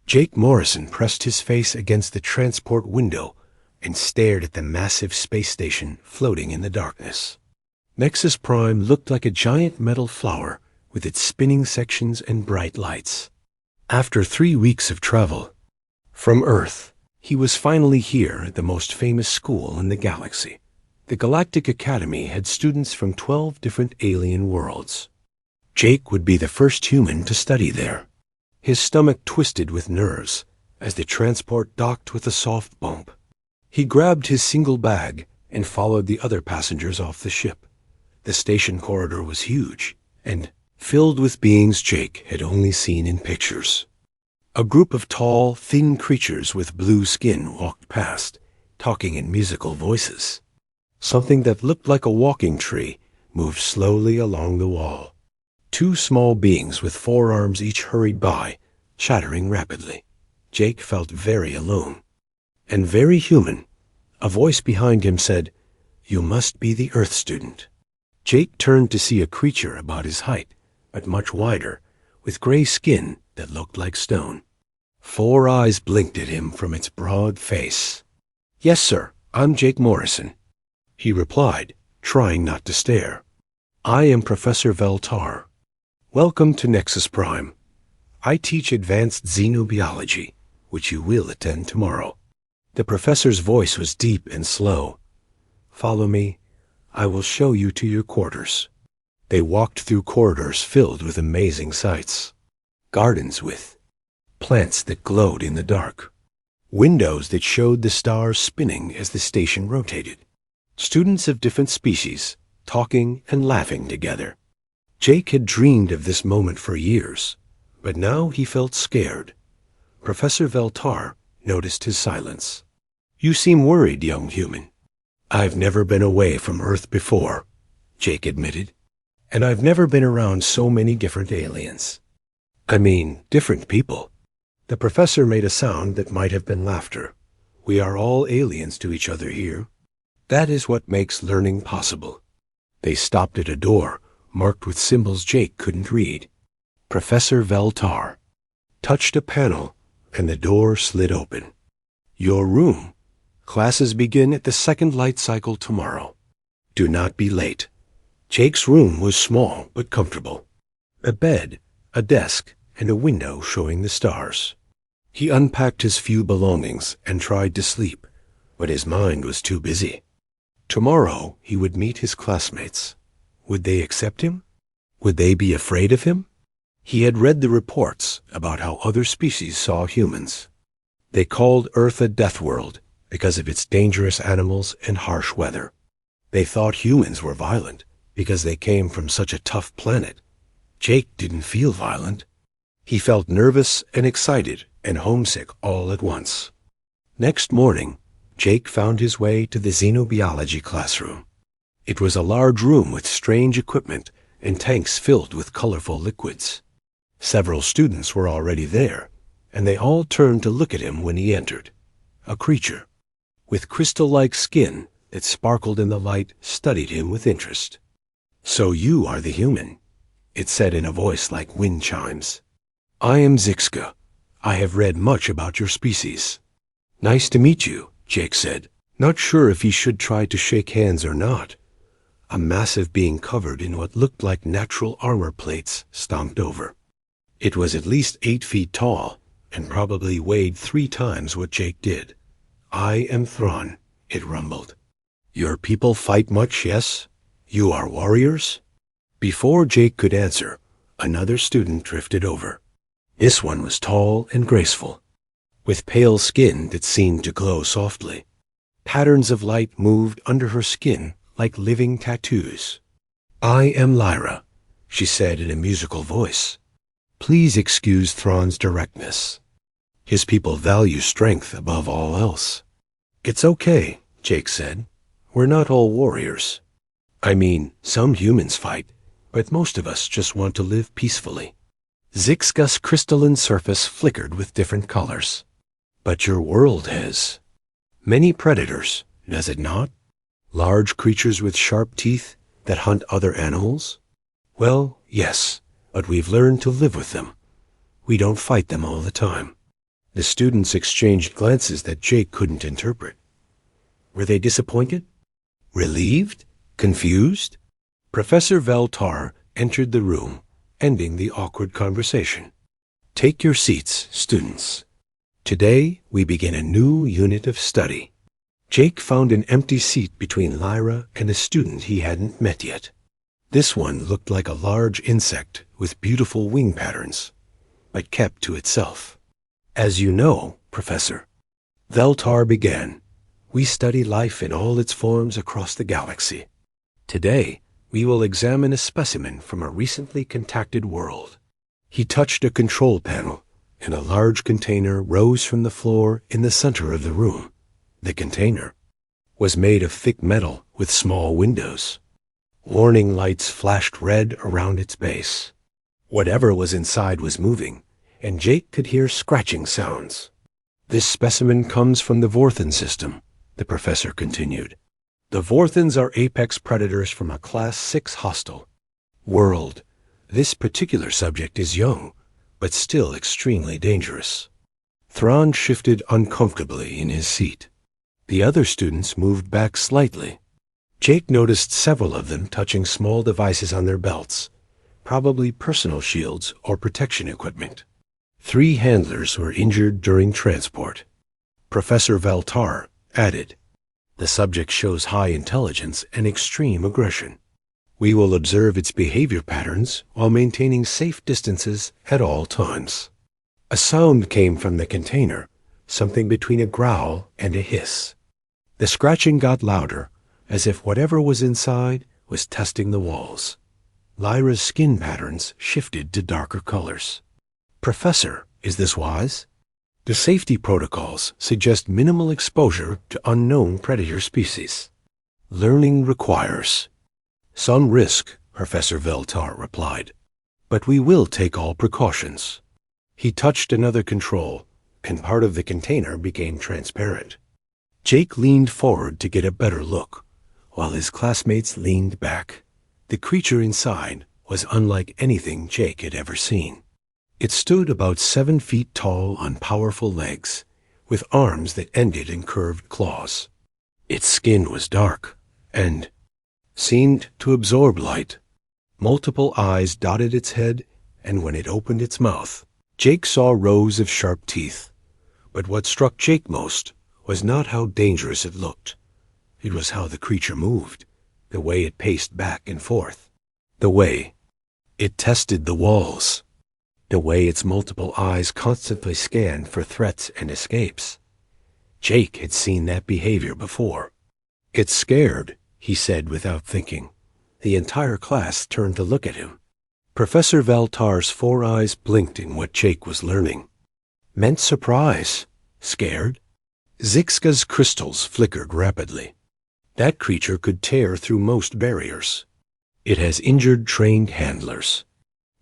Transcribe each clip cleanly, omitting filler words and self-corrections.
Jake Morrison pressed his face against the transport window and stared at the massive space station floating in the darkness. Nexus Prime looked like a giant metal flower with its spinning sections and bright lights. After 3 weeks of travel from Earth, he was finally here at the most famous school in the galaxy. The Galactic Academy had students from 12 different alien worlds. Jake would be the first human to study there. His stomach twisted with nerves as the transport docked with a soft bump. He grabbed his single bag and followed the other passengers off the ship. The station corridor was huge and filled with beings Jake had only seen in pictures. A group of tall, thin creatures with blue skin walked past, talking in musical voices. Something that looked like a walking tree moved slowly along the wall. 2 small beings with 4 arms each hurried by, chattering rapidly. Jake felt very alone and very human. A voice behind him said, "You must be the Earth student." Jake turned to see a creature about his height, but much wider, with gray skin that looked like stone. 4 eyes blinked at him from its broad face. "Yes, sir, I'm Jake Morrison," he replied, trying not to stare. "I am Professor Veltar. Welcome to Nexus Prime. I teach advanced xenobiology, which you will attend tomorrow." The professor's voice was deep and slow. "Follow me. I will show you to your quarters." They walked through corridors filled with amazing sights. Gardens with plants that glowed in the dark. Windows that showed the stars spinning as the station rotated. Students of different species, talking and laughing together. Jake had dreamed of this moment for years, but now he felt scared. Professor Veltar noticed his silence. "You seem worried, young human." "I've never been away from Earth before," Jake admitted. "And I've never been around so many different aliens. I mean, different people." The professor made a sound that might have been laughter. "We are all aliens to each other here. That is what makes learning possible." They stopped at a door marked with symbols Jake couldn't read. Professor Veltar touched a panel and the door slid open. "Your room. Classes begin at the 2nd light cycle tomorrow. Do not be late." Jake's room was small but comfortable. A bed, a desk, and a window showing the stars. He unpacked his few belongings and tried to sleep, but his mind was too busy. Tomorrow he would meet his classmates. Would they accept him? Would they be afraid of him? He had read the reports about how other species saw humans. They called Earth a death world because of its dangerous animals and harsh weather. They thought humans were violent because they came from such a tough planet. Jake didn't feel violent. He felt nervous and excited and homesick all at once. Next morning, Jake found his way to the xenobiology classroom. It was a large room with strange equipment and tanks filled with colorful liquids. Several students were already there, and they all turned to look at him when he entered. A creature with crystal-like skin that sparkled in the light studied him with interest. "So you are the human," it said in a voice like wind chimes. "I am Zixka. I have read much about your species." "Nice to meet you," Jake said, not sure if he should try to shake hands or not. A massive being covered in what looked like natural armor plates stomped over. It was at least 8 feet tall and probably weighed 3 times what Jake did. "I am Thrawn," it rumbled. "Your people fight much, yes? You are warriors?" Before Jake could answer, another student drifted over. This one was tall and graceful, with pale skin that seemed to glow softly. Patterns of light moved under her skin like living tattoos. "I am Lyra," she said in a musical voice. "Please excuse Thrawn's directness. His people value strength above all else." "It's okay," Jake said. "We're not all warriors. I mean, some humans fight, but most of us just want to live peacefully." Zixka's crystalline surface flickered with different colors. "But your world has many predators, does it not? Large creatures with sharp teeth that hunt other animals?" "Well, yes, but we've learned to live with them. We don't fight them all the time." The students exchanged glances that Jake couldn't interpret. Were they disappointed? Relieved? Confused? Professor Veltar entered the room, ending the awkward conversation. Take your seats, students. Today, we begin a new unit of study. Jake found an empty seat between Lyra and a student he hadn't met yet. This one looked like a large insect with beautiful wing patterns, but kept to itself. As you know, Professor, Veltar began, we study life in all its forms across the galaxy. Today, we will examine a specimen from a recently contacted world. He touched a control panel, and a large container rose from the floor in the center of the room. The container was made of thick metal with small windows. Warning lights flashed red around its base. Whatever was inside was moving, and Jake could hear scratching sounds. This specimen comes from the Vorthan system, the professor continued. The Vorthans are apex predators from a Class 6 hostile world. This particular subject is young, but still extremely dangerous. Thrawn shifted uncomfortably in his seat. The other students moved back slightly. Jake noticed several of them touching small devices on their belts, probably personal shields or protection equipment. 3 handlers were injured during transport. Professor Veltar added, the subject shows high intelligence and extreme aggression. We will observe its behavior patterns while maintaining safe distances at all times. A sound came from the container, something between a growl and a hiss. The scratching got louder, as if whatever was inside was testing the walls. Lyra's skin patterns shifted to darker colors. Professor, is this wise? The safety protocols suggest minimal exposure to unknown predator species. Learning requires some risk, Professor Veltar replied, but we will take all precautions. He touched another control, and part of the container became transparent. Jake leaned forward to get a better look, while his classmates leaned back. The creature inside was unlike anything Jake had ever seen. It stood about 7 feet tall on powerful legs, with arms that ended in curved claws. Its skin was dark and seemed to absorb light. Multiple eyes dotted its head, and when it opened its mouth, Jake saw rows of sharp teeth. But what struck Jake most was not how dangerous it looked. It was how the creature moved, the way it paced back and forth, the way it tested the walls, the way its multiple eyes constantly scanned for threats and escapes. Jake had seen that behavior before. It's scared, he said without thinking. The entire class turned to look at him. Professor Veltar's 4 eyes blinked in what Jake was learning. Meant surprise. Scared? Zixka's crystals flickered rapidly. That creature could tear through most barriers. It has injured trained handlers.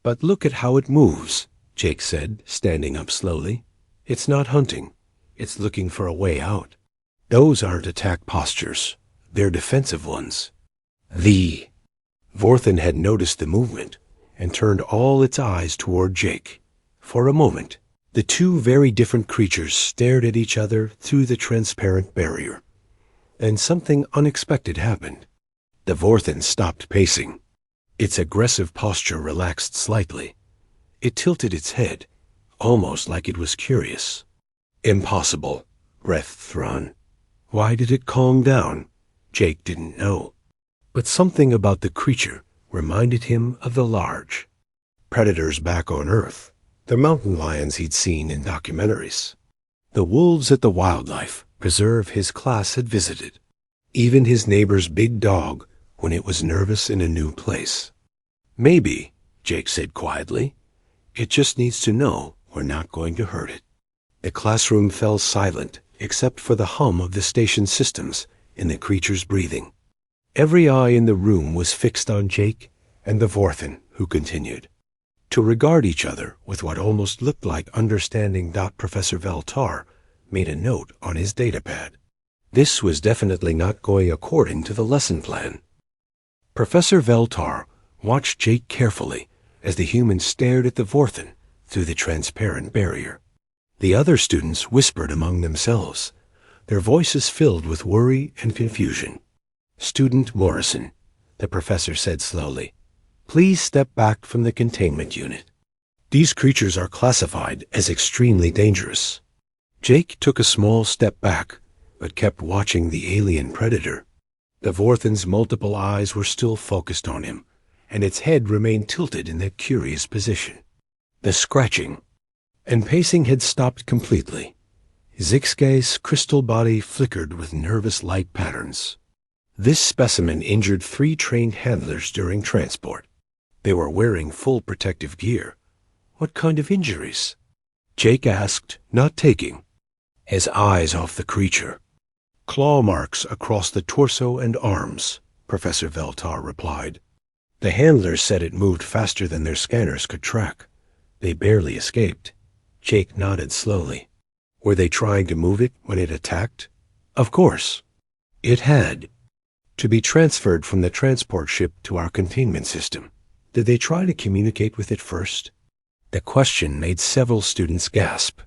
But look at how it moves, Jake said, standing up slowly. It's not hunting. It's looking for a way out. Those aren't attack postures. They're defensive ones. The Vorthan had noticed the movement and turned all its eyes toward Jake. For a moment, the 2 very different creatures stared at each other through the transparent barrier. And something unexpected happened. The Vorthan stopped pacing. Its aggressive posture relaxed slightly. It tilted its head, almost like it was curious. Impossible, breathed Thrawn. Why did it calm down? Jake didn't know. But something about the creature reminded him of the large predators back on Earth, the mountain lions he'd seen in documentaries, the wolves at the wildlife preserve his class had visited, even his neighbor's big dog when it was nervous in a new place. Maybe, Jake said quietly, it just needs to know we're not going to hurt it. The classroom fell silent except for the hum of the station systems and the creature's breathing. Every eye in the room was fixed on Jake and the Vorthan, who continued to regard each other with what almost looked like understanding. Professor Veltar made a note on his datapad. This was definitely not going according to the lesson plan. Professor Veltar watched Jake carefully as the human stared at the Vorthan through the transparent barrier. The other students whispered among themselves, their voices filled with worry and confusion. "Student Morrison," the professor said slowly, "please step back from the containment unit. These creatures are classified as extremely dangerous." Jake took a small step back, but kept watching the alien predator. The Vorthin's multiple eyes were still focused on him, and its head remained tilted in that curious position. The scratching and pacing had stopped completely. Zixke's crystal body flickered with nervous light patterns. This specimen injured 3 trained handlers during transport. They were wearing full protective gear. What kind of injuries? Jake asked, not taking his eyes off the creature. "Claw marks across the torso and arms," Professor Veltar replied. "The handlers said it moved faster than their scanners could track. They barely escaped." Jake nodded slowly. "Were they trying to move it when it attacked?" "Of course. It had to be transferred from the transport ship to our containment system. Did they try to communicate with it first?" The question made several students gasp.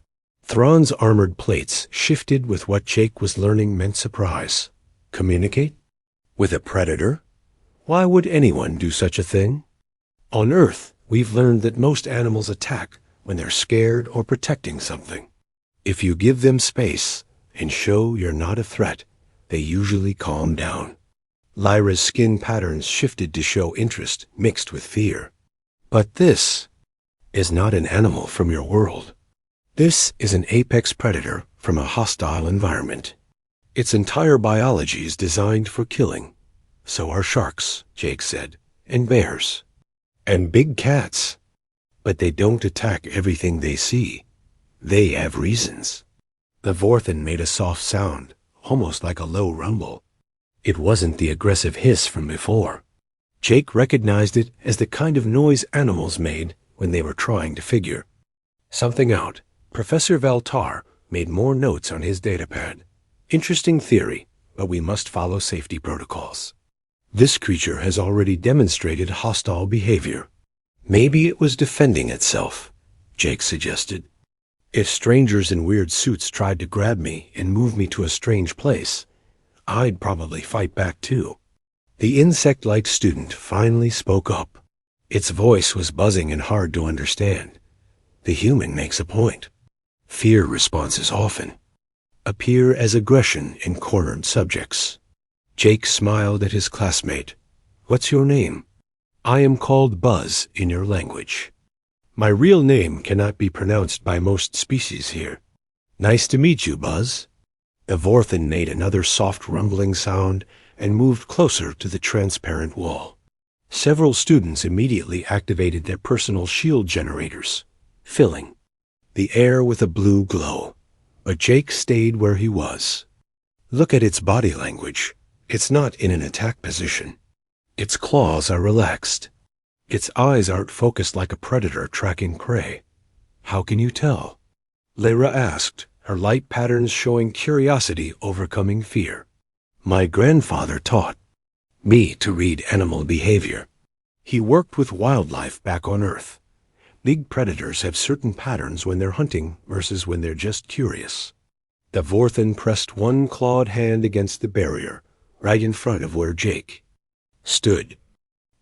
Thrawn's armored plates shifted with what Jake was learning meant surprise. Communicate? With a predator? Why would anyone do such a thing? On Earth, we've learned that most animals attack when they're scared or protecting something. If you give them space and show you're not a threat, they usually calm down. Lyra's skin patterns shifted to show interest mixed with fear. But this is not an animal from your world. This is an apex predator from a hostile environment. Its entire biology is designed for killing. So are sharks, Jake said, and bears, and big cats. But they don't attack everything they see. They have reasons. The Vorthin made a soft sound, almost like a low rumble. It wasn't the aggressive hiss from before. Jake recognized it as the kind of noise animals made when they were trying to figure something out. Professor Veltar made more notes on his datapad. Interesting theory, but we must follow safety protocols. This creature has already demonstrated hostile behavior. Maybe it was defending itself, Jake suggested. If strangers in weird suits tried to grab me and move me to a strange place, I'd probably fight back too. The insect-like student finally spoke up. Its voice was buzzing and hard to understand. The human makes a point. Fear responses often appear as aggression in cornered subjects. Jake smiled at his classmate. "What's your name?" "I am called Buzz in your language. My real name cannot be pronounced by most species here." "Nice to meet you, Buzz." The Vorthin made another soft rumbling sound and moved closer to the transparent wall. Several students immediately activated their personal shield generators, filling the air with a blue glow. But Jake stayed where he was. Look at its body language. It's not in an attack position. Its claws are relaxed. Its eyes aren't focused like a predator tracking prey. How can you tell? Lyra asked, her light patterns showing curiosity overcoming fear. My grandfather taught me to read animal behavior. He worked with wildlife back on Earth. Big predators have certain patterns when they're hunting versus when they're just curious. The Vorthin pressed one clawed hand against the barrier, right in front of where Jake stood.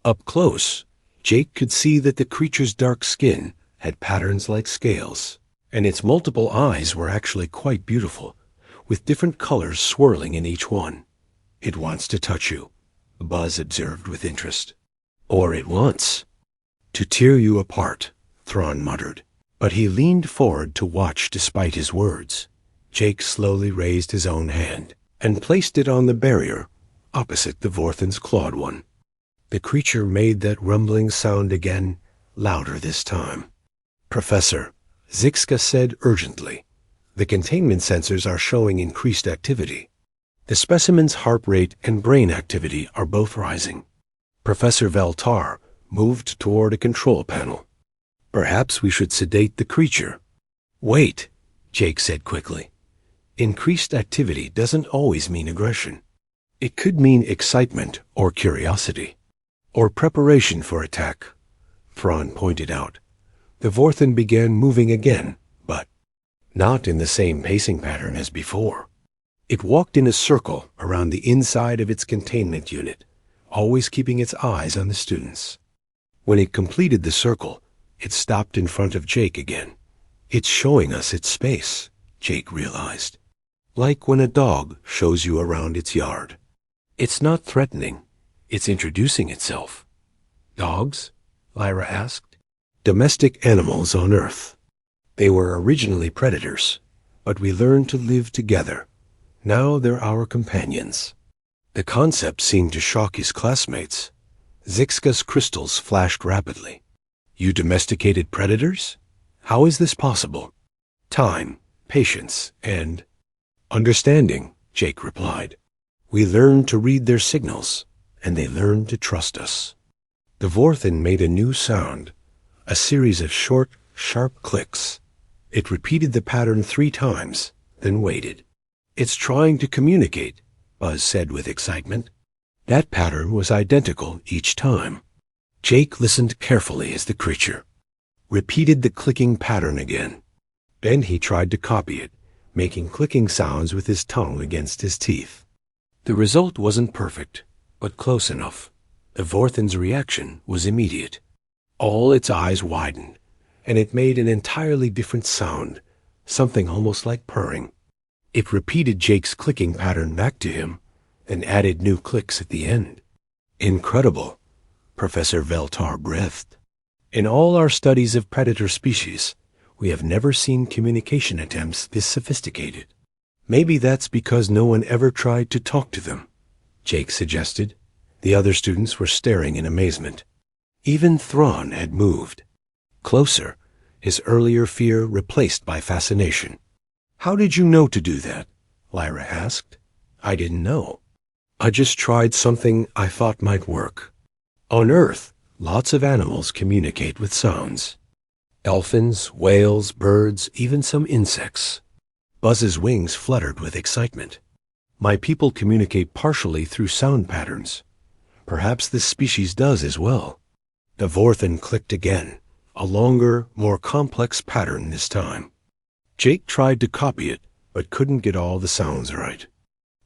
Up close, Jake could see that the creature's dark skin had patterns like scales, and its multiple eyes were actually quite beautiful, with different colors swirling in each one. It wants to touch you, Buzz observed with interest. Or it wants to tear you apart, Thrawn muttered. But he leaned forward to watch despite his words. Jake slowly raised his own hand and placed it on the barrier opposite the Vorthin's clawed one. The creature made that rumbling sound again, louder this time. Professor, Zixka said urgently, the containment sensors are showing increased activity. The specimen's heart rate and brain activity are both rising. Professor Veltar moved toward a control panel. Perhaps we should sedate the creature. Wait, Jake said quickly. Increased activity doesn't always mean aggression. It could mean excitement or curiosity, or preparation for attack, Thrawn pointed out. The Vorthin began moving again, but not in the same pacing pattern as before. It walked in a circle around the inside of its containment unit, always keeping its eyes on the students. When it completed the circle, it stopped in front of Jake again. It's showing us its space, Jake realized. Like when a dog shows you around its yard. It's not threatening. It's introducing itself. Dogs? Lyra asked. Domestic animals on Earth. They were originally predators, but we learned to live together. Now they're our companions. The concept seemed to shock his classmates. Zixka's crystals flashed rapidly. You domesticated predators? How is this possible? Time, patience, and understanding, Jake replied. We learned to read their signals, and they learned to trust us. The Vorthen made a new sound, a series of short, sharp clicks. It repeated the pattern 3 times, then waited. It's trying to communicate, Buzz said with excitement. That pattern was identical each time. Jake listened carefully as the creature repeated the clicking pattern again. Then he tried to copy it, making clicking sounds with his tongue against his teeth. The result wasn't perfect, but close enough. The Vorthen's reaction was immediate. All its eyes widened, and it made an entirely different sound, something almost like purring. It repeated Jake's clicking pattern back to him, and added new clicks at the end. Incredible, Professor Veltar breathed. In all our studies of predator species, we have never seen communication attempts this sophisticated. Maybe that's because no one ever tried to talk to them, Jake suggested. The other students were staring in amazement. Even Thrawn had moved. Closer, his earlier fear replaced by fascination. How did you know to do that? Lyra asked. I didn't know. I just tried something I thought might work. On Earth, lots of animals communicate with sounds. Dolphins, whales, birds, even some insects. Buzz's wings fluttered with excitement. My people communicate partially through sound patterns. Perhaps this species does as well. The Vorthen clicked again, a longer, more complex pattern this time. Jake tried to copy it, but couldn't get all the sounds right.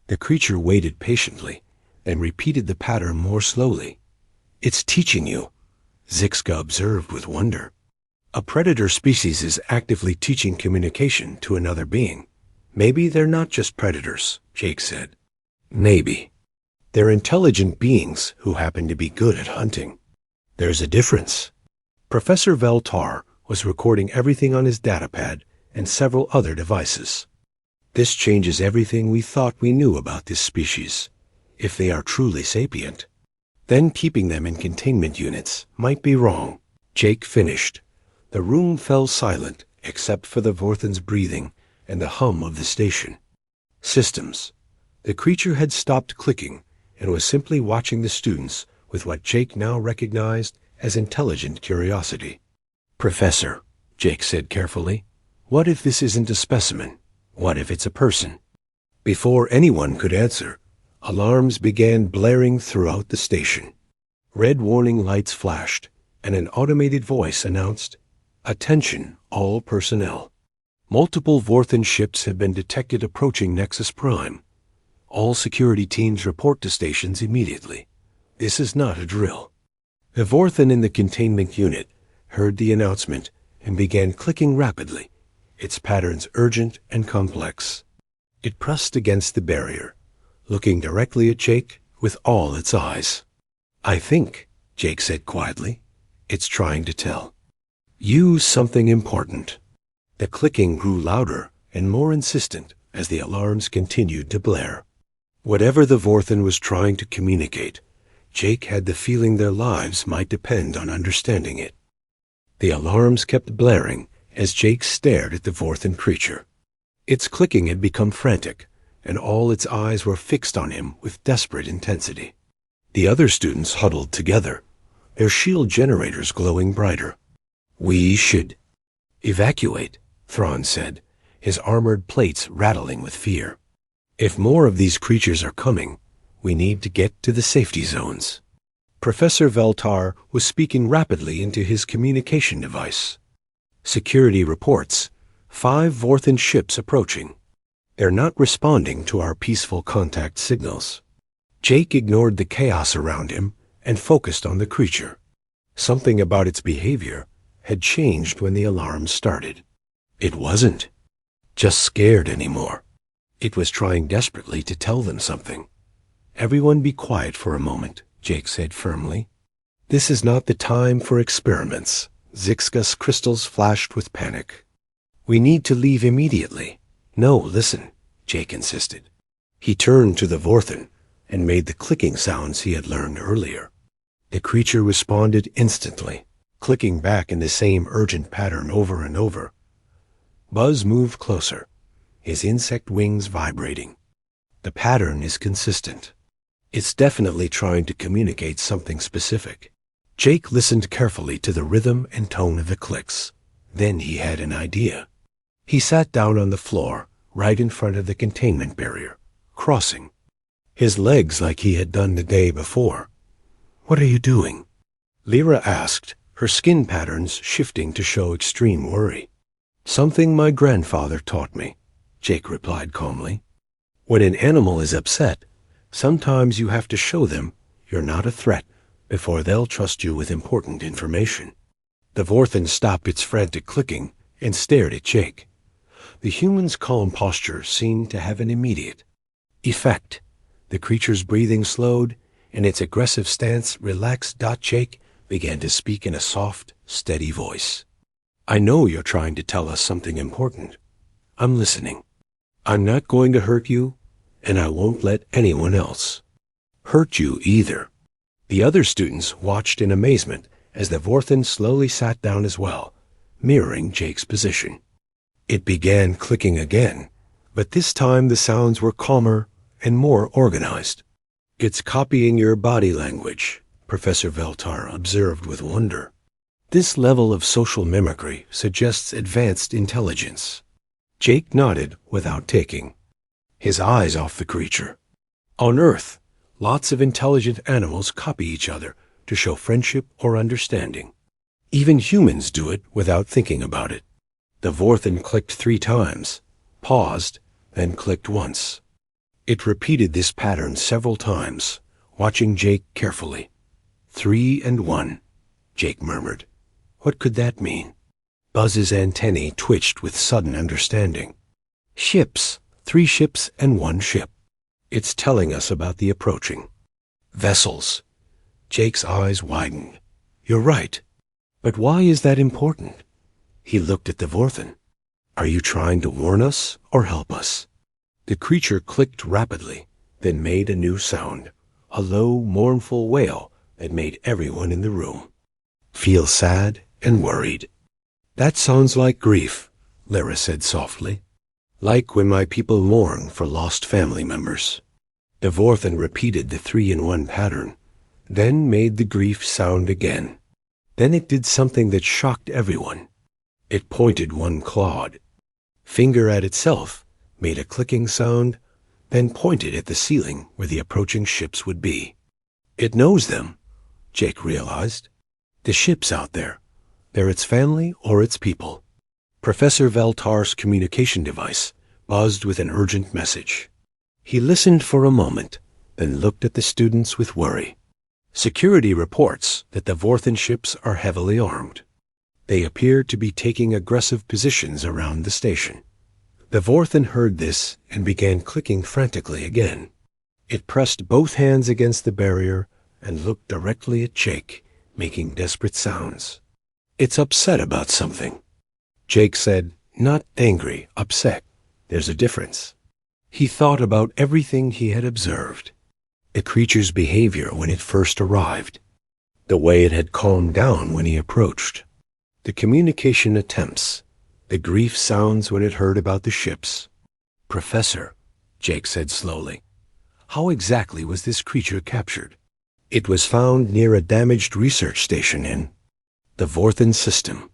The creature waited patiently, and repeated the pattern more slowly. It's teaching you, Zixka observed with wonder. A predator species is actively teaching communication to another being. Maybe they're not just predators, Jake said. Maybe. They're intelligent beings who happen to be good at hunting. There's a difference. Professor Veltar was recording everything on his datapad and several other devices. This changes everything we thought we knew about this species, if they are truly sapient. Then keeping them in containment units might be wrong. Jake finished. The room fell silent except for the Vorthen's breathing and the hum of the station. Systems. The creature had stopped clicking and was simply watching the students with what Jake now recognized as intelligent curiosity. Professor, Jake said carefully, what if this isn't a specimen? What if it's a person? Before anyone could answer, alarms began blaring throughout the station. Red warning lights flashed, and an automated voice announced, Attention, all personnel. Multiple Vorthen ships have been detected approaching Nexus Prime. All security teams report to stations immediately. This is not a drill. The Vorthen in the containment unit heard the announcement and began clicking rapidly, its patterns urgent and complex. It pressed against the barrier, looking directly at Jake with all its eyes. I think, Jake said quietly, it's trying to tell. Use something important. The clicking grew louder and more insistent as the alarms continued to blare. Whatever the Vorthen was trying to communicate, Jake had the feeling their lives might depend on understanding it. The alarms kept blaring as Jake stared at the Vorthen creature. Its clicking had become frantic, and all its eyes were fixed on him with desperate intensity. The other students huddled together, their shield generators glowing brighter. We should evacuate, Thrawn said, his armored plates rattling with fear. If more of these creatures are coming, we need to get to the safety zones. Professor Veltar was speaking rapidly into his communication device. Security reports. 5 Vorthan ships approaching. They're not responding to our peaceful contact signals. Jake ignored the chaos around him and focused on the creature. Something about its behavior had changed when the alarm started. It wasn't just scared anymore. It was trying desperately to tell them something. "Everyone be quiet for a moment," Jake said firmly. "This is not the time for experiments." Zixka's crystals flashed with panic. "We need to leave immediately." "No, listen," Jake insisted. He turned to the Vorthan and made the clicking sounds he had learned earlier. The creature responded instantly, clicking back in the same urgent pattern over and over. Buzz moved closer, his insect wings vibrating. The pattern is consistent. It's definitely trying to communicate something specific. Jake listened carefully to the rhythm and tone of the clicks. Then he had an idea. He sat down on the floor, right in front of the containment barrier, crossing his legs like he had done the day before. "What are you doing?" Lyra asked, her skin patterns shifting to show extreme worry. "Something my grandfather taught me," Jake replied calmly. "When an animal is upset, sometimes you have to show them you're not a threat before they'll trust you with important information." The Vorthan stopped its frantic clicking and stared at Jake. The human's calm posture seemed to have an immediate effect. The creature's breathing slowed, and its aggressive stance relaxed. Jake began to speak in a soft, steady voice. "I know you're trying to tell us something important. I'm listening. I'm not going to hurt you, and I won't let anyone else hurt you either." The other students watched in amazement as the Vorthan slowly sat down as well, mirroring Jake's position. It began clicking again, but this time the sounds were calmer and more organized. "It's copying your body language," Professor Veltar observed with wonder. "This level of social mimicry suggests advanced intelligence." Jake nodded without taking his eyes off the creature. On Earth, lots of intelligent animals copy each other to show friendship or understanding. Even humans do it without thinking about it. The Vorthan clicked 3 times, paused, then clicked once. It repeated this pattern several times, watching Jake carefully. 3 and 1, Jake murmured. What could that mean? Buzz's antennae twitched with sudden understanding. Ships, 3 ships and 1 ship. It's telling us about the approaching vessels. Jake's eyes widened. You're right. But why is that important? He looked at the Vorthan. Are you trying to warn us or help us? The creature clicked rapidly, then made a new sound, a low, mournful wail that made everyone in the room feel sad and worried. That sounds like grief, Lyra said softly. Like when my people mourn for lost family members. The Vorthan repeated the 3-in-1 pattern, then made the grief sound again. Then it did something that shocked everyone. It pointed one clawed finger at itself, made a clicking sound, then pointed at the ceiling where the approaching ships would be. It knows them, Jake realized. The ships out there, they're its family or its people. Professor Veltar's communication device buzzed with an urgent message. He listened for a moment, then looked at the students with worry. Security reports that the Vorthan ships are heavily armed. They appear to be taking aggressive positions around the station. The Vorthan heard this and began clicking frantically again. It pressed both hands against the barrier and looked directly at Jake, making desperate sounds. It's upset about something. Jake said, not angry, upset. There's a difference. He thought about everything he had observed. The creature's behavior when it first arrived. The way it had calmed down when he approached. The communication attempts. The grief sounds when it heard about the ships. Professor, Jake said slowly, how exactly was this creature captured? It was found near a damaged research station in the Vorthan system.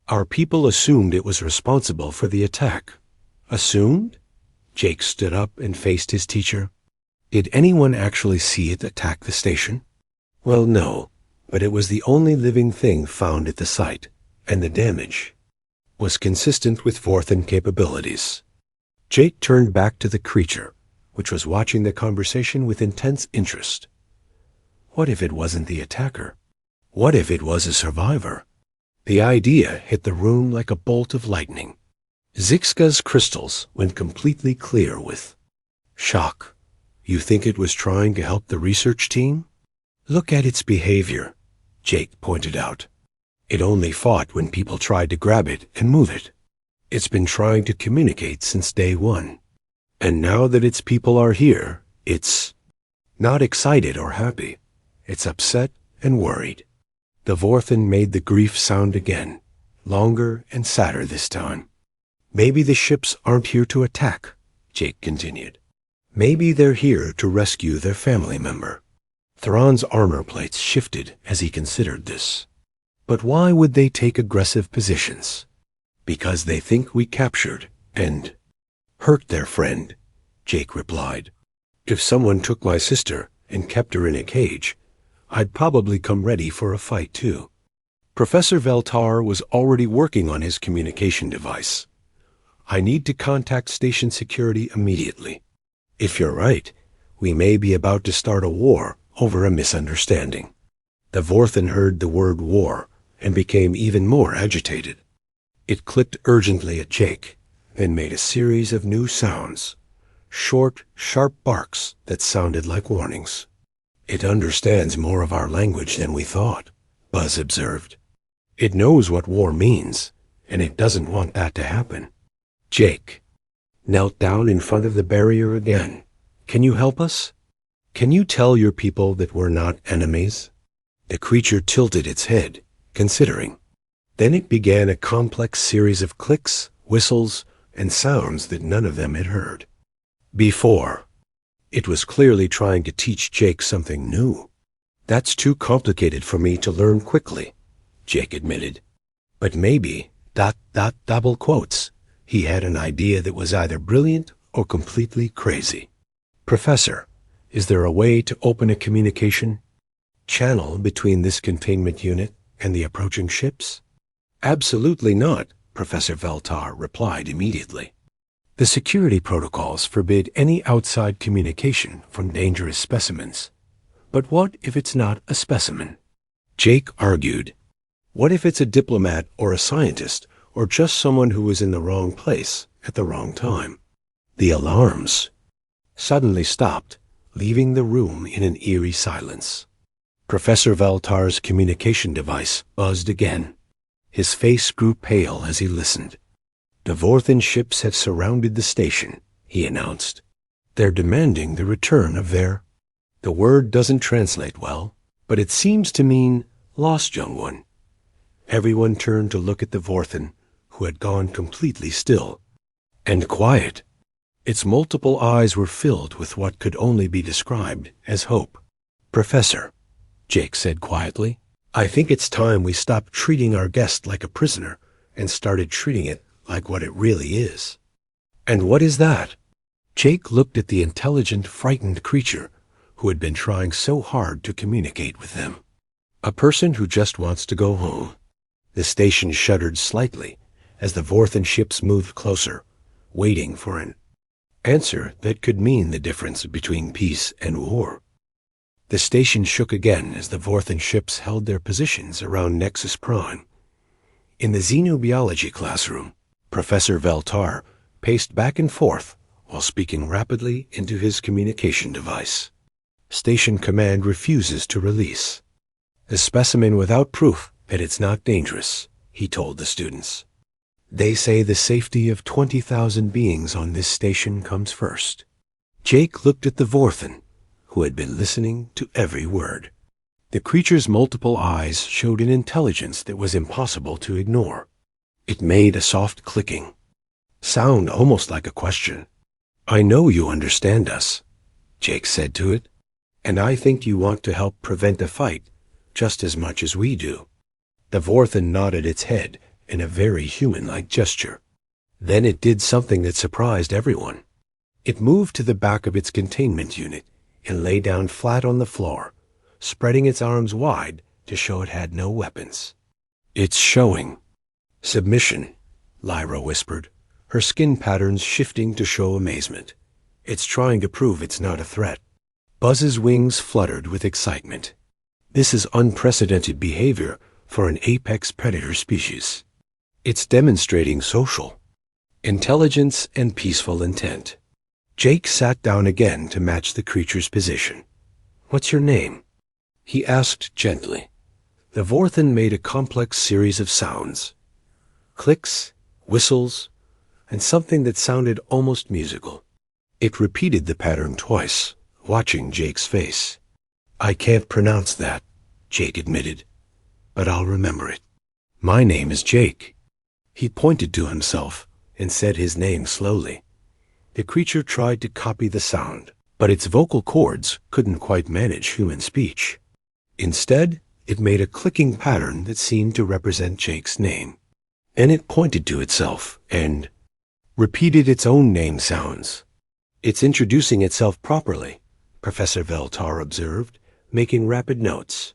Our people assumed it was responsible for the attack. Assumed? Jake stood up and faced his teacher. Did anyone actually see it attack the station? Well, no, but it was the only living thing found at the site, and the damage was consistent with Vorthan capabilities. Jake turned back to the creature, which was watching the conversation with intense interest. What if it wasn't the attacker? What if it was a survivor? The idea hit the room like a bolt of lightning. Zixka's crystals went completely clear with shock. You think it was trying to help the research team? Look at its behavior, Jake pointed out. It only fought when people tried to grab it and move it. It's been trying to communicate since day one. And now that its people are here, it's not excited or happy. It's upset and worried. The Vorthan made the grief sound again, longer and sadder this time. Maybe the ships aren't here to attack, Jake continued. Maybe they're here to rescue their family member. Thrawn's armor plates shifted as he considered this. But why would they take aggressive positions? Because they think we captured and hurt their friend, Jake replied. If someone took my sister and kept her in a cage, I'd probably come ready for a fight too. Professor Veltar was already working on his communication device. I need to contact station security immediately. If you're right, we may be about to start a war over a misunderstanding. The Vorthan heard the word war and became even more agitated. It clicked urgently at Jake, then made a series of new sounds, short, sharp barks that sounded like warnings. It understands more of our language than we thought, Buzz observed. It knows what war means, and it doesn't want that to happen. Jake knelt down in front of the barrier again. Can you help us? Can you tell your people that we're not enemies? The creature tilted its head, considering. Then it began a complex series of clicks, whistles, and sounds that none of them had heard before. It was clearly trying to teach Jake something new. That's too complicated for me to learn quickly, Jake admitted. But maybe, double quotes, he had an idea that was either brilliant or completely crazy. Professor, is there a way to open a communication channel between this containment unit and the approaching ships? Absolutely not, Professor Veltar replied immediately. The security protocols forbid any outside communication from dangerous specimens. But what if it's not a specimen? Jake argued. What if it's a diplomat or a scientist or just someone who was in the wrong place at the wrong time? The alarms suddenly stopped, leaving the room in an eerie silence. Professor Veltar's communication device buzzed again. His face grew pale as he listened. The Vorthan ships have surrounded the station, he announced. They're demanding the return of their... The word doesn't translate well, but it seems to mean lost young one. Everyone turned to look at the Vorthan, who had gone completely still and quiet. Its multiple eyes were filled with what could only be described as hope. Professor, Jake said quietly, I think it's time we stopped treating our guest like a prisoner and started treating it like what it really is. And what is that? Jake looked at the intelligent, frightened creature who had been trying so hard to communicate with them. A person who just wants to go home. The station shuddered slightly as the Vorthan ships moved closer, waiting for an answer that could mean the difference between peace and war. The station shook again as the Vorthan ships held their positions around Nexus Prime. In the xenobiology classroom, Professor Veltar paced back and forth while speaking rapidly into his communication device. Station command refuses to release a specimen without proof that it's not dangerous, he told the students. They say the safety of 20,000 beings on this station comes first. Jake looked at the Vorthan, who had been listening to every word. The creature's multiple eyes showed an intelligence that was impossible to ignore. It made a soft clicking sound, almost like a question. I know you understand us, Jake said to it, and I think you want to help prevent a fight just as much as we do. The Vorthan nodded its head in a very human-like gesture. Then it did something that surprised everyone. It moved to the back of its containment unit and lay down flat on the floor, spreading its arms wide to show it had no weapons. It's showing submission, Lyra whispered, her skin patterns shifting to show amazement. "It's trying to prove it's not a threat." Buzz's wings fluttered with excitement. "This is unprecedented behavior for an apex predator species. It's demonstrating social intelligence and peaceful intent." Jake sat down again to match the creature's position. "What's your name?" he asked gently. The Vorthen made a complex series of sounds. Clicks, whistles, and something that sounded almost musical. It repeated the pattern twice, watching Jake's face. "I can't pronounce that," Jake admitted, "but I'll remember it. My name is Jake." He pointed to himself and said his name slowly. The creature tried to copy the sound, but its vocal cords couldn't quite manage human speech. Instead, it made a clicking pattern that seemed to represent Jake's name. Then it pointed to itself and repeated its own name sounds. "It's introducing itself properly," Professor Veltar observed, making rapid notes.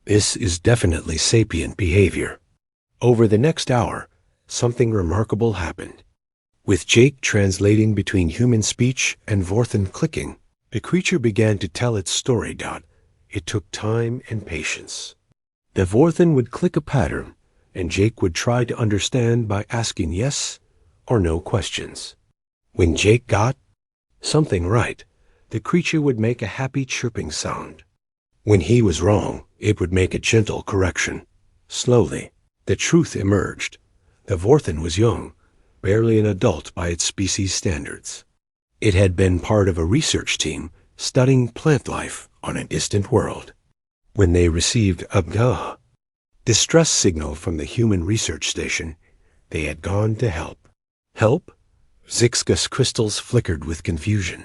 "This is definitely sapient behavior." Over the next hour, something remarkable happened. With Jake translating between human speech and Vorthen clicking, the creature began to tell its story. It took time and patience. The Vorthen would click a pattern, and Jake would try to understand by asking yes or no questions. When Jake got something right, the creature would make a happy chirping sound. When he was wrong, it would make a gentle correction. Slowly, the truth emerged. The Vorthen was young, barely an adult by its species standards. It had been part of a research team studying plant life on a distant world. When they received a distress signal from the human research station, they had gone to help. Help? Zixka's crystals flickered with confusion.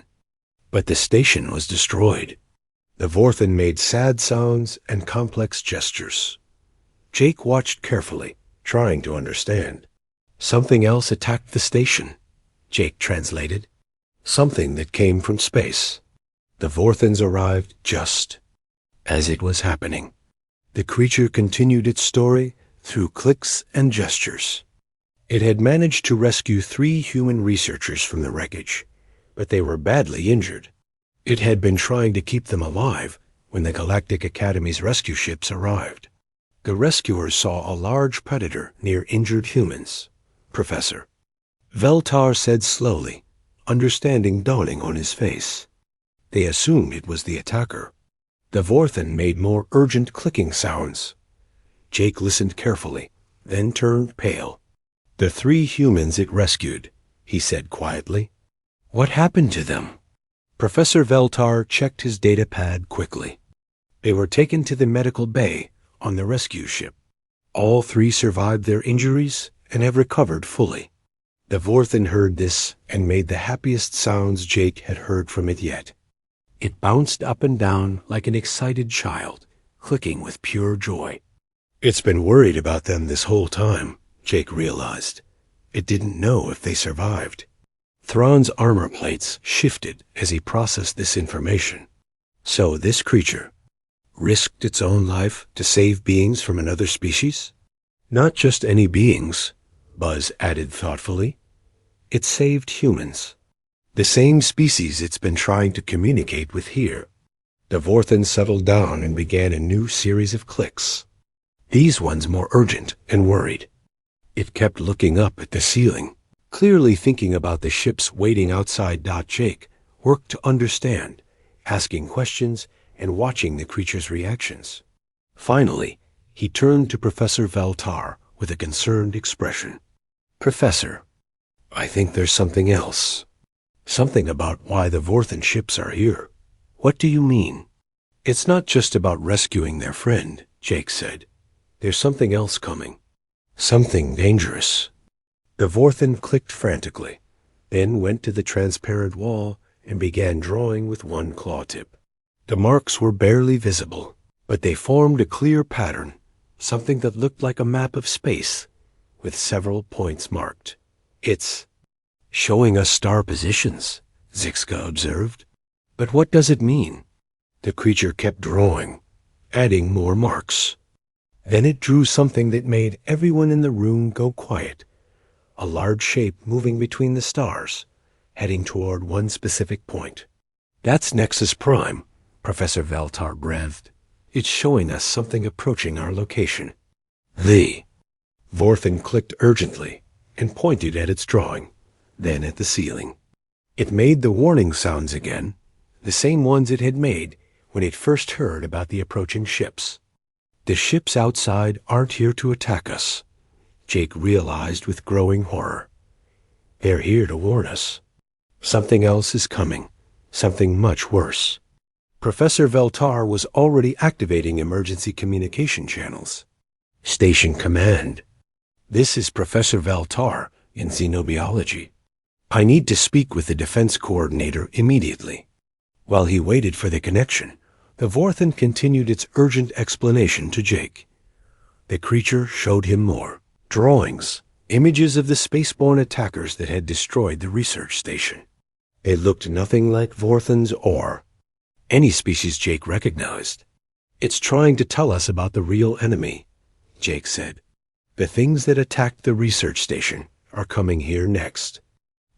But the station was destroyed. The Vorthen made sad sounds and complex gestures. Jake watched carefully, trying to understand. "Something else attacked the station," Jake translated. "Something that came from space." The Vorthens arrived just as it was happening. The creature continued its story through clicks and gestures. It had managed to rescue 3 human researchers from the wreckage, but they were badly injured. It had been trying to keep them alive when the Galactic Academy's rescue ships arrived. The rescuers saw a large predator near injured humans. "Professor," Veltar said slowly, understanding dawning on his face. They assumed it was the attacker. The Vorthen made more urgent clicking sounds. Jake listened carefully, then turned pale. "The 3 humans it rescued," he said quietly. "What happened to them?" Professor Veltar checked his data pad quickly. They were taken to the medical bay on the rescue ship. All 3 survived their injuries and have recovered fully. The Vorthen heard this and made the happiest sounds Jake had heard from it yet. It bounced up and down like an excited child, clicking with pure joy. "It's been worried about them this whole time," Jake realized. It didn't know if they survived. Thrawn's armor plates shifted as he processed this information. So this creature risked its own life to save beings from another species? "Not just any beings," Buzz added thoughtfully. "It saved humans. The same species it's been trying to communicate with here." The Vorthen settled down and began a new series of clicks. These ones more urgent and worried. It kept looking up at the ceiling, clearly thinking about the ships waiting outside. Jake worked to understand, asking questions and watching the creature's reactions. Finally, he turned to Professor Veltar with a concerned expression. "Professor, I think there's something else. Something about why the Vorthen ships are here." "What do you mean?" "It's not just about rescuing their friend," Jake said. "There's something else coming. Something dangerous." The Vorthen clicked frantically, then went to the transparent wall and began drawing with one claw tip. The marks were barely visible, but they formed a clear pattern, something that looked like a map of space, with several points marked. "It's showing us star positions," Zixka observed. "But what does it mean?" The creature kept drawing, adding more marks. Then it drew something that made everyone in the room go quiet. a large shape moving between the stars, heading toward one specific point. "That's Nexus Prime," Professor Valtar breathed. "It's showing us something approaching our location." Vorthen clicked urgently and pointed at its drawing, then at the ceiling. It made the warning sounds again, the same ones it had made when it first heard about the approaching ships. "The ships outside aren't here to attack us," Jake realized with growing horror. "They're here to warn us. Something else is coming, something much worse." Professor Veltar was already activating emergency communication channels. "Station Command. This is Professor Veltar in Xenobiology. I need to speak with the defense coordinator immediately." While he waited for the connection, the Vorthen continued its urgent explanation to Jake. The creature showed him more. Drawings, images of the spaceborne attackers that had destroyed the research station. It looked nothing like Vorthen's or any species Jake recognized. "It's trying to tell us about the real enemy," Jake said. "The things that attacked the research station are coming here next."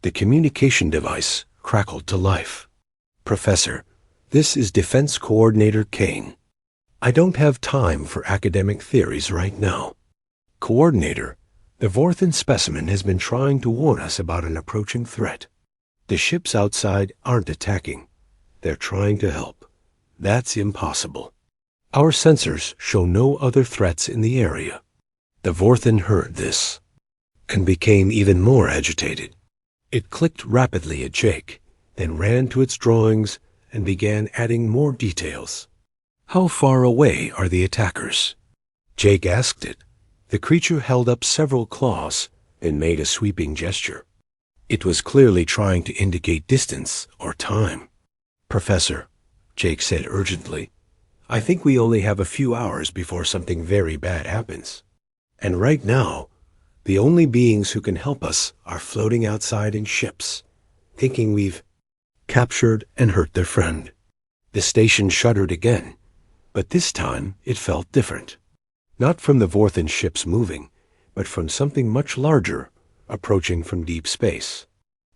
The communication device crackled to life. "Professor, this is Defense Coordinator Kane. I don't have time for academic theories right now. Coordinator, the Vorthen specimen has been trying to warn us about an approaching threat. The ships outside aren't attacking. They're trying to help. That's impossible. Our sensors show no other threats in the area." The Vorthen heard this and became even more agitated. It clicked rapidly at Jake, then ran to its drawings and began adding more details. "How far away are the attackers?" Jake asked it. The creature held up several claws and made a sweeping gesture. It was clearly trying to indicate distance or time. "Professor," Jake said urgently, "I think we only have a few hours before something very bad happens. And right now, the only beings who can help us are floating outside in ships, thinking we've captured and hurt their friend." The station shuddered again, but this time it felt different. Not from the Vorthen ships moving, but from something much larger, approaching from deep space.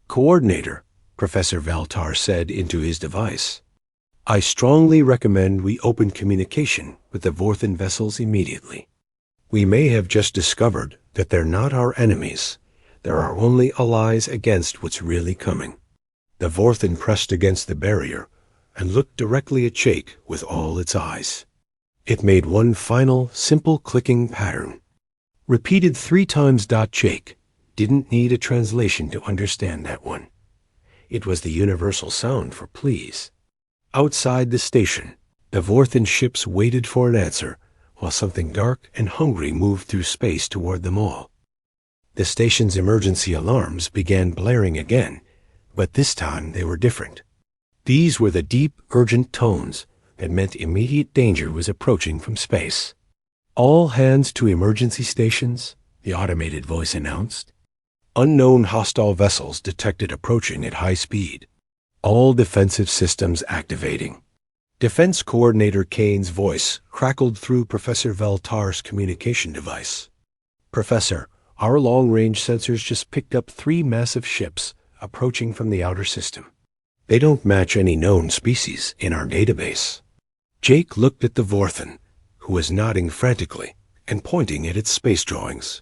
"Coordinator," Professor Valtar said into his device, "I strongly recommend we open communication with the Vorthen vessels immediately. We may have just discovered that they're not our enemies. They're our only allies against what's really coming." The Vorthen pressed against the barrier and looked directly at Jake with all its eyes. It made one final, simple clicking pattern. Repeated 3 times. Jake didn't need a translation to understand that one. It was the universal sound for please. Outside the station, the Vorthen ships waited for an answer, while something dark and hungry moved through space toward them all. The station's emergency alarms began blaring again, but this time they were different. These were the deep, urgent tones that meant immediate danger was approaching from space. "All hands to emergency stations," the automated voice announced. "Unknown hostile vessels detected approaching at high speed. All defensive systems activating." Defense Coordinator Kane's voice crackled through Professor Veltar's communication device. "Professor, our long-range sensors just picked up 3 massive ships approaching from the outer system. They don't match any known species in our database." Jake looked at the Vorthen, who was nodding frantically and pointing at its space drawings.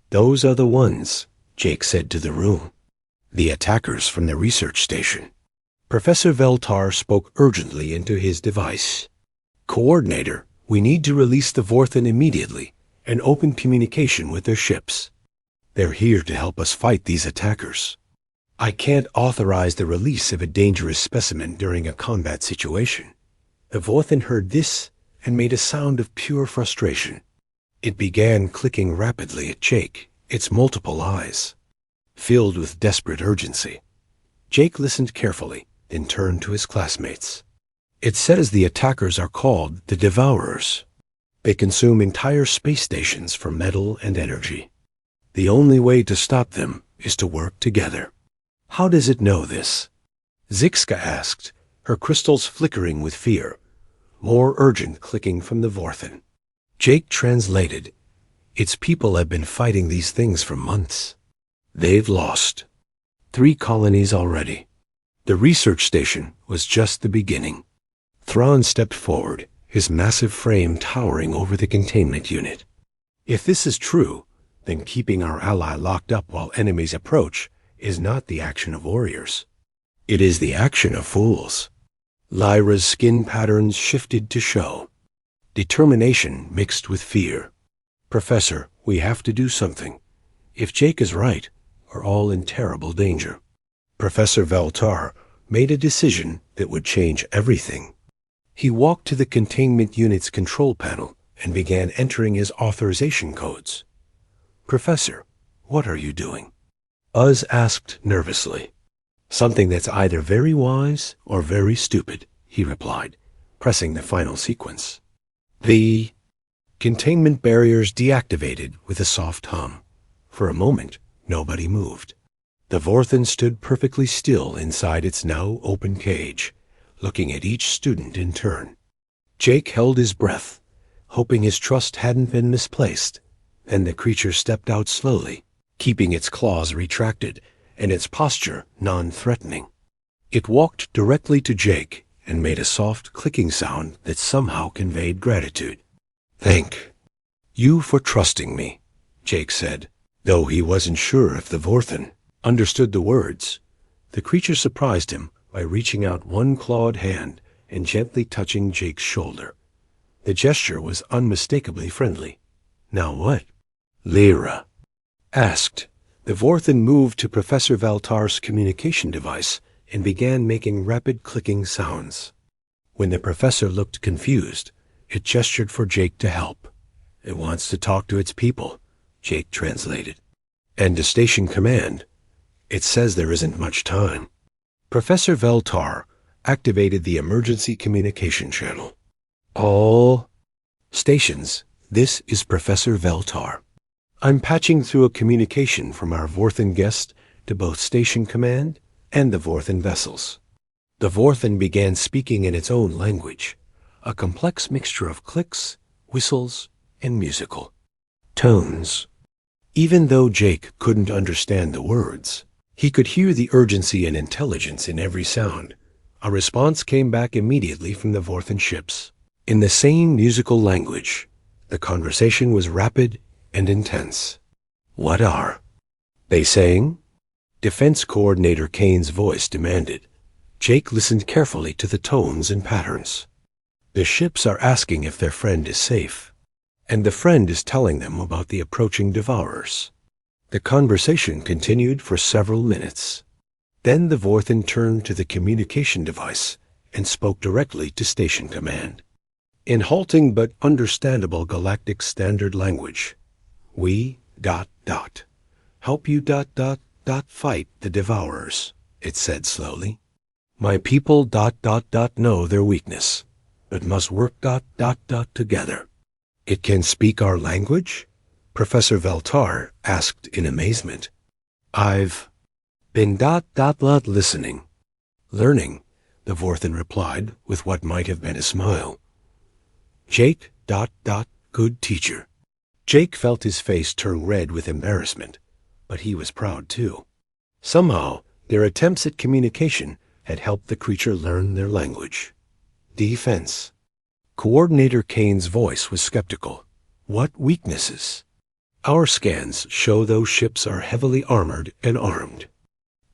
"Those are the ones," Jake said to the room. "The attackers from the research station." Professor Veltar spoke urgently into his device. "Coordinator, we need to release the Vorthen immediately and open communication with their ships. They're here to help us fight these attackers. I can't authorize the release of a dangerous specimen during a combat situation." The Vorthen heard this and made a sound of pure frustration. It began clicking rapidly at Jake, its multiple eyes filled with desperate urgency. Jake listened carefully, then turned to his classmates. "It says the attackers are called the Devourers. They consume entire space stations for metal and energy. The only way to stop them is to work together." "How does it know this?" Zixka asked, her crystals flickering with fear. More urgent clicking from the Vorthen. Jake translated. "Its people have been fighting these things for months. They've lost 3 colonies already. The research station was just the beginning. Thrawn stepped forward, his massive frame towering over the containment unit. If this is true, then keeping our ally locked up while enemies approach is not the action of warriors. It is the action of fools. Lyra's skin patterns shifted to show. Determination mixed with fear. Professor, we have to do something. If Jake is right, we're all in terrible danger. Professor Veltar made a decision that would change everything. He walked to the containment unit's control panel and began entering his authorization codes. Professor, what are you doing? Uz asked nervously. Something that's either very wise or very stupid, he replied, pressing the final sequence. The containment barriers deactivated with a soft hum. For a moment, nobody moved. The Vorthan stood perfectly still inside its now open cage, looking at each student in turn. Jake held his breath, hoping his trust hadn't been misplaced, and the creature stepped out slowly, keeping its claws retracted and its posture non-threatening. It walked directly to Jake and made a soft clicking sound that somehow conveyed gratitude. Thank you for trusting me, Jake said, though he wasn't sure if the Vorthan understood the words. The creature surprised him by reaching out one clawed hand and gently touching Jake's shoulder. The gesture was unmistakably friendly. Now what? Lyra asked. The Vorthan moved to Professor Valtar's communication device and began making rapid clicking sounds. When the professor looked confused, it gestured for Jake to help. It wants to talk to its people, Jake translated. And to station command. It says there isn't much time. Professor Veltar activated the emergency communication channel. All stations, this is Professor Veltar. I'm patching through a communication from our Vorthan guest to both station command and the Vorthan vessels. The Vorthan began speaking in its own language, a complex mixture of clicks, whistles, and musical tones. Even though Jake couldn't understand the words, he could hear the urgency and intelligence in every sound. A response came back immediately from the Vorthan ships. In the same musical language, the conversation was rapid and intense. What are they saying? Defense Coordinator Kane's voice demanded. Jake listened carefully to the tones and patterns. The ships are asking if their friend is safe, and the friend is telling them about the approaching devourers. The conversation continued for several minutes. Then the Vorthan turned to the communication device and spoke directly to station command. In halting but understandable galactic standard language, we ... help you ... fight the devourers, it said slowly. My people ... know their weakness, but must work ... together. It can speak our language? Professor Veltar asked in amazement. I've been ... listening. Learning, the Vorthan replied with what might have been a smile. Jake ... good teacher. Jake felt his face turn red with embarrassment, but he was proud too. Somehow, their attempts at communication had helped the creature learn their language. Defense. Coordinator Kane's voice was skeptical. What weaknesses? Our scans show those ships are heavily armored and armed.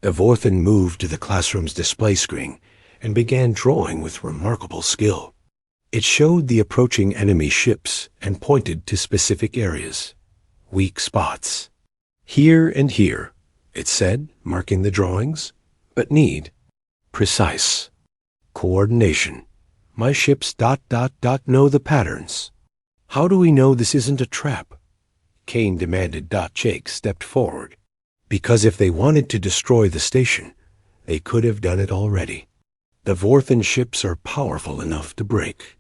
The Vorthan moved to the classroom's display screen and began drawing with remarkable skill. It showed the approaching enemy ships and pointed to specific areas. Weak spots. Here and here, it said, marking the drawings, but need precise coordination. My ships ... know the patterns. How do we know this isn't a trap? Kane demanded. Jake stepped forward. Because if they wanted to destroy the station, they could have done it already. The Vorthan ships are powerful enough to break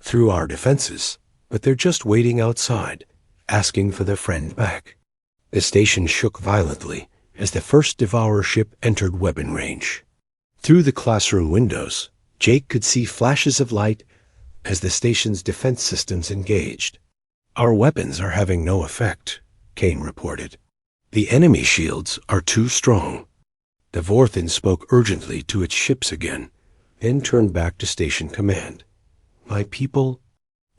through our defenses, but they're just waiting outside, asking for their friend back. The station shook violently as the first Devourer ship entered weapon range. Through the classroom windows, Jake could see flashes of light as the station's defense systems engaged. Our weapons are having no effect, Kane reported. The enemy shields are too strong. The Vorthin spoke urgently to its ships again, then turned back to station command. My people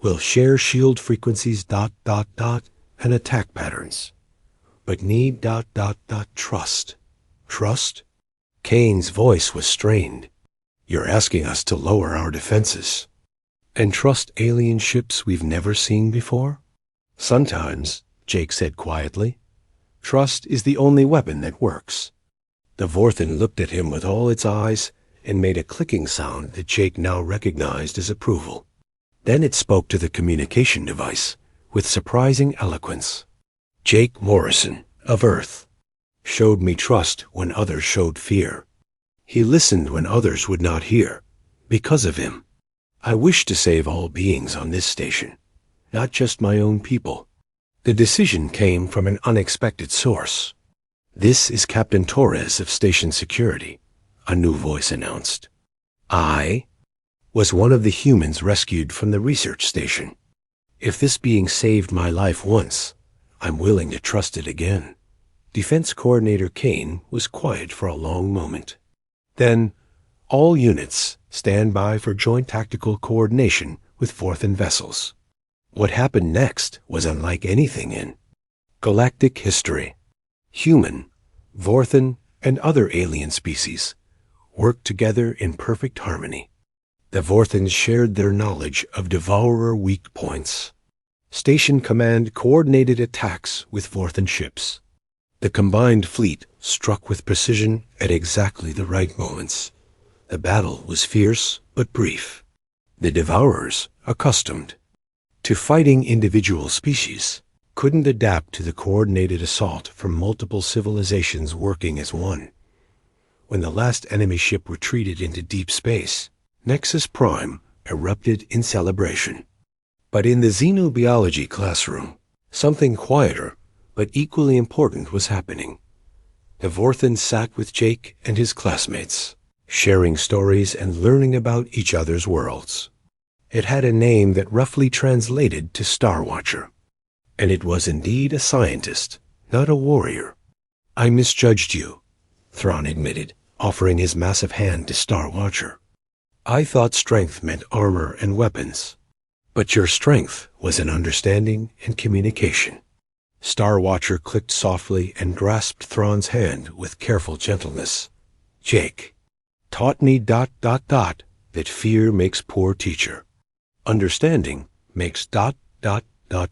will share shield frequencies ... and attack patterns, but need ... trust. Trust? Kane's voice was strained. You're asking us to lower our defenses and trust alien ships we've never seen before? Sometimes, Jake said quietly, trust is the only weapon that works. The Vorthin looked at him with all its eyes and made a clicking sound that Jake now recognized as approval. Then it spoke to the communication device with surprising eloquence. Jake Morrison, of Earth, showed me trust when others showed fear. He listened when others would not hear, because of him. I wish to save all beings on this station, not just my own people. The decision came from an unexpected source. This is Captain Torres of Station Security, a new voice announced. I was one of the humans rescued from the research station. If this being saved my life once, I'm willing to trust it again. Defense Coordinator Kane was quiet for a long moment. Then, all units stand by for joint tactical coordination with Vorthin vessels. What happened next was unlike anything in galactic history. Human, Vorthin, and other alien species worked together in perfect harmony. The Vorthins shared their knowledge of Devourer weak points. Station Command coordinated attacks with Vorthin ships. The combined fleet struck with precision at exactly the right moments. The battle was fierce but brief. The Devourers, accustomed to fighting individual species, couldn't adapt to the coordinated assault from multiple civilizations working as one. When the last enemy ship retreated into deep space, Nexus Prime erupted in celebration. But in the xenobiology classroom, something quieter but equally important was happening. The Vorthin sat with Jake and his classmates, sharing stories and learning about each other's worlds. It had a name that roughly translated to Star Watcher, and it was indeed a scientist, not a warrior. I misjudged you, Thrawn admitted, offering his massive hand to Star Watcher. I thought strength meant armor and weapons, but your strength was in understanding and communication. Star Watcher clicked softly and grasped Thrawn's hand with careful gentleness. Jake taught me ... that fear makes poor teacher. Understanding makes ...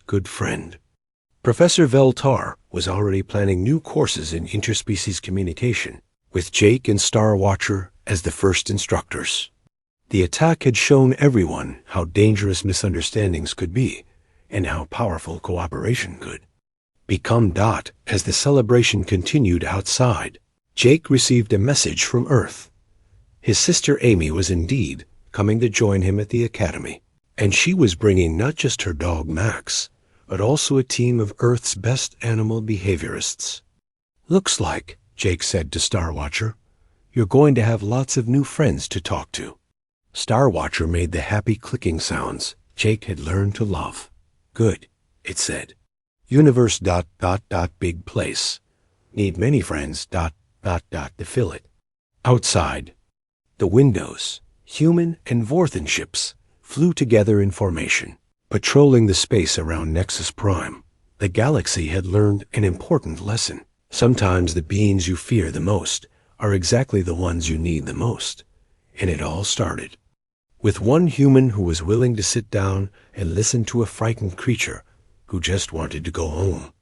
good friend. Professor Veltar was already planning new courses in interspecies communication, with Jake and Star Watcher as the first instructors. The attack had shown everyone how dangerous misunderstandings could be, and how powerful cooperation could become. As the celebration continued outside, Jake received a message from Earth. His sister Amy was indeed coming to join him at the academy, and she was bringing not just her dog Max, but also a team of Earth's best animal behaviorists. Looks like, Jake said to Star Watcher, you're going to have lots of new friends to talk to. Star Watcher made the happy clicking sounds Jake had learned to love. Good, it said. Universe ... big place. Need many friends ... to fill it. Outside, the windows, human and Vorthin ships, flew together in formation, patrolling the space around Nexus Prime. The galaxy had learned an important lesson. Sometimes the beings you fear the most are exactly the ones you need the most. And it all started with one human who was willing to sit down and listen to a frightened creature who just wanted to go home.